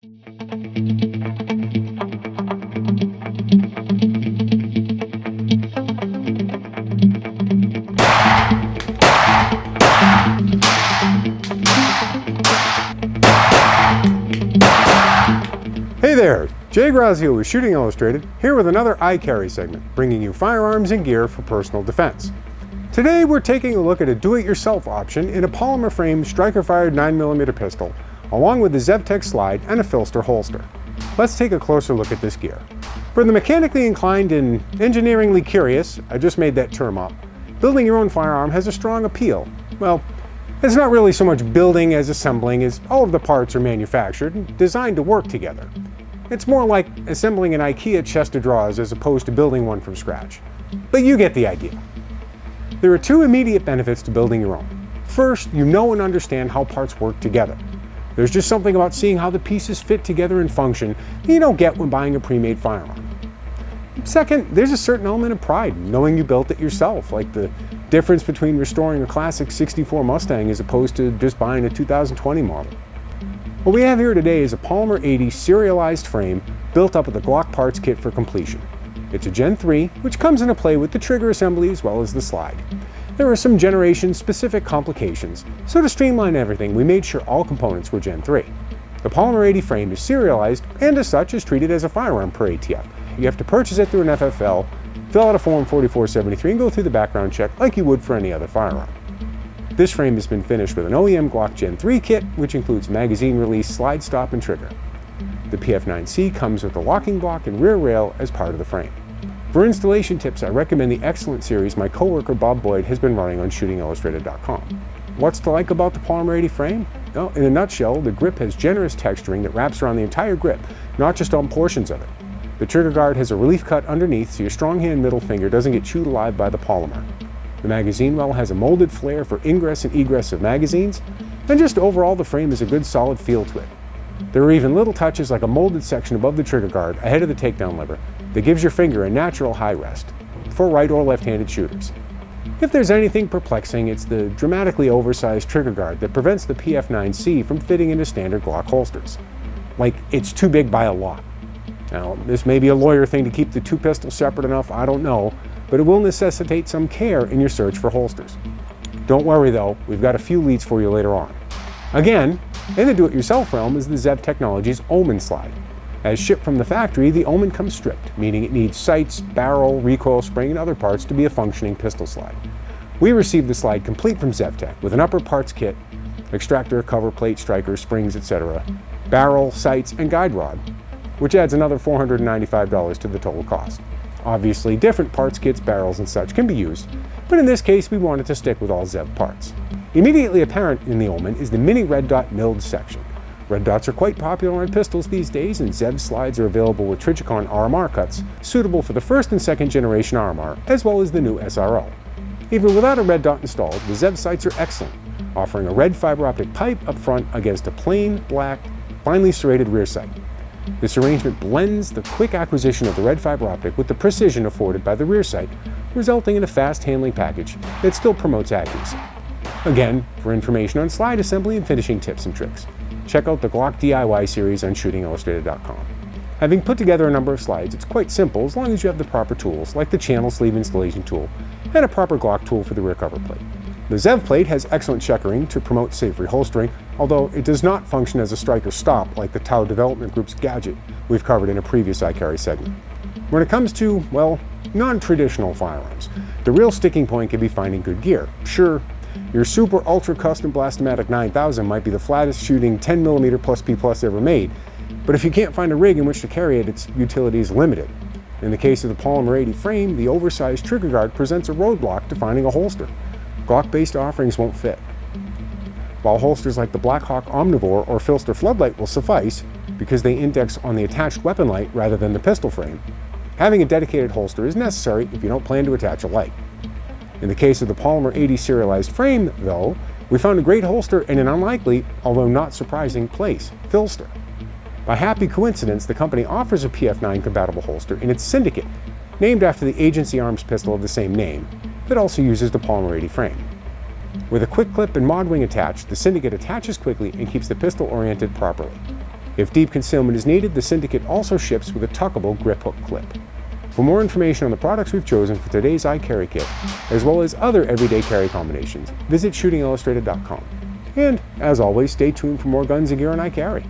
Hey there, Jay Grazio with Shooting Illustrated, here with another I Carry segment, bringing you firearms and gear for personal defense. Today we're taking a look at a do-it-yourself option in a polymer frame striker-fired 9mm pistol, along with the Zev Tech slide and a PHLster holster. Let's take a closer look at this gear. For the mechanically inclined and engineeringly curious, I just made that term up, building your own firearm has a strong appeal. Well, it's not really so much building as assembling, as all of the parts are manufactured and designed to work together. It's more like assembling an IKEA chest of drawers as opposed to building one from scratch. But you get the idea. There are two immediate benefits to building your own. First, you know and understand how parts work together. There's just something about seeing how the pieces fit together and function that you don't get when buying a pre-made firearm. Second, there's a certain element of pride in knowing you built it yourself, like the difference between restoring a classic '64 Mustang as opposed to just buying a 2020 model. What we have here today is a Polymer80 Serialized frame built up with the Glock parts kit for completion. It's a Gen 3, which comes into play with the trigger assembly as well as the slide. There are some generation-specific complications, so to streamline everything, we made sure all components were Gen 3. The Polymer80 frame is serialized and as such is treated as a firearm per ATF. You have to purchase it through an FFL, fill out a Form 4473 and go through the background check like you would for any other firearm. This frame has been finished with an OEM Glock Gen 3 kit, which includes magazine release, slide stop, and trigger. The PF9c comes with a locking block and rear rail as part of the frame. For installation tips, I recommend the excellent series my coworker Bob Boyd has been running on shootingillustrated.com. What's to like about the Polymer80 frame? Well, in a nutshell, the grip has generous texturing that wraps around the entire grip, not just on portions of it. The trigger guard has a relief cut underneath so your strong hand middle finger doesn't get chewed alive by the polymer. The magazine well has a molded flare for ingress and egress of magazines, and just overall the frame has a good solid feel to it. There are even little touches like a molded section above the trigger guard ahead of the takedown lever that gives your finger a natural high rest for right or left-handed shooters. If there's anything perplexing, it's the dramatically oversized trigger guard that prevents the PF9c from fitting into standard Glock holsters. Like, it's too big by a lot. Now, this may be a lawyer thing to keep the two pistols separate enough, I don't know, but it will necessitate some care in your search for holsters. Don't worry though, we've got a few leads for you later on. Again, in the do-it-yourself realm is the Zev Technologies Omen slide. As shipped from the factory, the Omen comes stripped, meaning it needs sights, barrel, recoil spring, and other parts to be a functioning pistol slide. We received the slide complete from Zev Tech with an upper parts kit, extractor, cover plate, striker, springs, etc., barrel, sights, and guide rod, which adds another $495 to the total cost. Obviously, different parts kits, barrels, and such can be used, but in this case we wanted to stick with all Zev parts. Immediately apparent in the Omen is the mini red dot milled section. Red dots are quite popular on pistols these days, and Zev slides are available with Trijicon RMR cuts, suitable for the first and second generation RMR, as well as the new SRO. Even without a red dot installed, the Zev sights are excellent, offering a red fiber optic pipe up front against a plain, black, finely serrated rear sight. This arrangement blends the quick acquisition of the red fiber optic with the precision afforded by the rear sight, resulting in a fast handling package that still promotes accuracy. Again, for information on slide assembly and finishing tips and tricks, check out the Glock DIY series on shootingillustrated.com. Having put together a number of slides, it's quite simple as long as you have the proper tools, like the channel sleeve installation tool and a proper Glock tool for the rear cover plate. The Zev plate has excellent checkering to promote safe reholstering, although it does not function as a striker stop like the Tau Development Group's gadget we've covered in a previous I Carry segment. When it comes to, well, non-traditional firearms, the real sticking point can be finding good gear. Sure, your super ultra custom Blastomatic 9000 might be the flattest shooting 10mm plus P plus ever made, but if you can't find a rig in which to carry it, its utility is limited. In the case of the Polymer80 frame, the oversized trigger guard presents a roadblock to finding a holster. Glock-based offerings won't fit. While holsters like the Blackhawk Omnivore or PHLster Floodlight will suffice, because they index on the attached weapon light rather than the pistol frame, having a dedicated holster is necessary if you don't plan to attach a light. In the case of the Polymer80 Serialized frame, though, we found a great holster in an unlikely, although not surprising, place, PHLster. By happy coincidence, the company offers a PF9 compatible holster in its Syndicate, named after the agency arms pistol of the same name, that also uses the Polymer80 frame. With a quick clip and mod wing attached, the Syndicate attaches quickly and keeps the pistol oriented properly. If deep concealment is needed, the Syndicate also ships with a tuckable grip hook clip. For more information on the products we've chosen for today's iCarry kit, as well as other everyday carry combinations, visit shootingillustrated.com. And, as always, stay tuned for more guns and gear on iCarry.